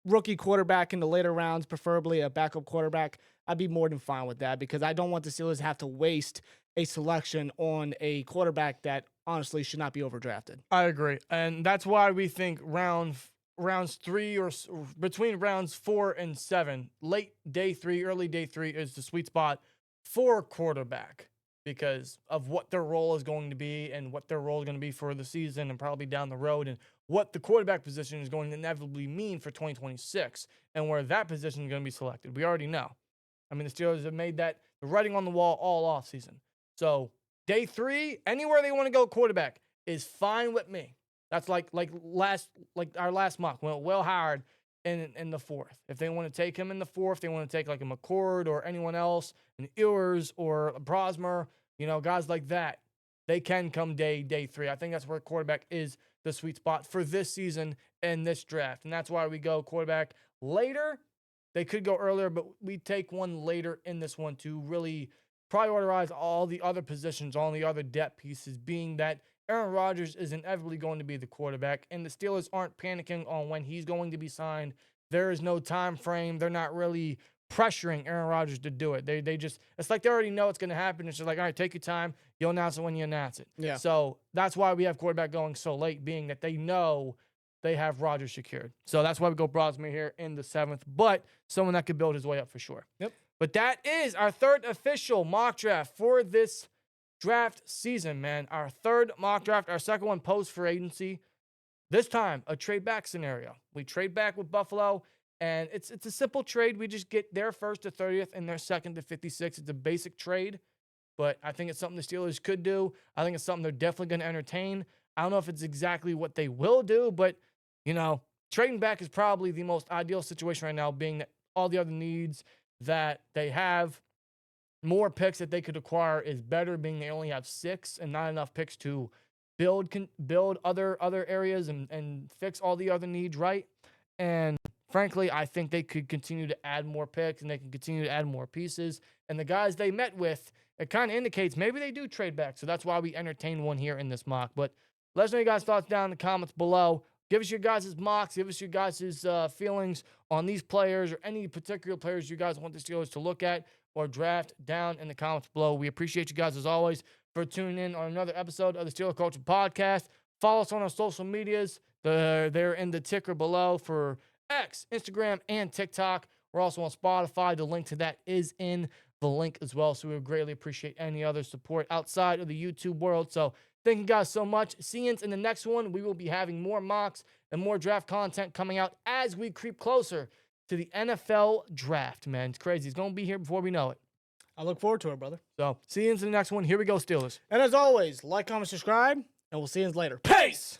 rookie quarterback in the later rounds, preferably a backup quarterback, I'd be more than fine with that because I don't want the Steelers to have to waste a selection on a quarterback that honestly should not be overdrafted. I agree. And that's why we think rounds 3 or between rounds 4 and 7, late day 3, early day 3 is the sweet spot for quarterback because of what their role is going to be and what their role is going to be for the season and probably down the road and what the quarterback position is going to inevitably mean for 2026 and where that position is going to be selected. We already know. I mean, the Steelers have made that the writing on the wall all offseason. So day 3, anywhere they want to go quarterback is fine with me. That's like our last mock went well hard in the 4th. If they want to take him in the 4th, they want to take like a McCord or anyone else, an Ewers or a Brosmer, guys like that. They can come day 3. I think that's where quarterback is the sweet spot for this season and this draft. And that's why we go quarterback later. They could go earlier, but we take one later in this one to really prioritize all the other positions, all the other depth pieces, being that Aaron Rodgers is inevitably going to be the quarterback, and the Steelers aren't panicking on when he's going to be signed. There is no time frame. They're not really pressuring Aaron Rodgers to do it. They just, it's like they already know it's going to happen. It's just like, all right, take your time. You'll announce it when you announce it. Yeah. So that's why we have quarterback going so late, being that they know they have Rodgers secured. So that's why we go Brosmer here in the 7th, but someone that could build his way up for sure. Yep. But that is our 3rd official mock draft for this draft season, man. Our 3rd mock draft, our 2nd one post for agency. This time, a trade back scenario. We trade back with Buffalo, and it's a simple trade. We just get their 1st to 30th and their 2nd to 56. It's a basic trade, but I think it's something the Steelers could do. I think it's something they're definitely going to entertain. I don't know if it's exactly what they will do, but, trading back is probably the most ideal situation right now, being that all the other needs that they have, more picks that they could acquire is better, being they only have 6 and not enough picks to build other areas and fix all the other needs, right? And frankly, I think they could continue to add more picks and they can continue to add more pieces. And the guys they met with, it kind of indicates maybe they do trade back. So that's why we entertain one here in this mock. But let us know your guys' thoughts down in the comments below. Give us your guys' mocks. Give us your guys' feelings on these players or any particular players you guys want the Steelers to look at or draft down in the comments below. We appreciate you guys, as always, for tuning in on another episode of the Steeler Culture Podcast. Follow us on our social medias. They're in the ticker below for X, Instagram, and TikTok. We're also on Spotify. The link to that is in the link as well. So we would greatly appreciate any other support outside of the YouTube world. So thank you guys so much. See you in the next one. We will be having more mocks and more draft content coming out as we creep closer to the NFL draft, man. It's crazy. It's going to be here before we know it. I look forward to it, brother. So see you in the next one. Here we go, Steelers. And as always, like, comment, subscribe, and we'll see you later. Peace!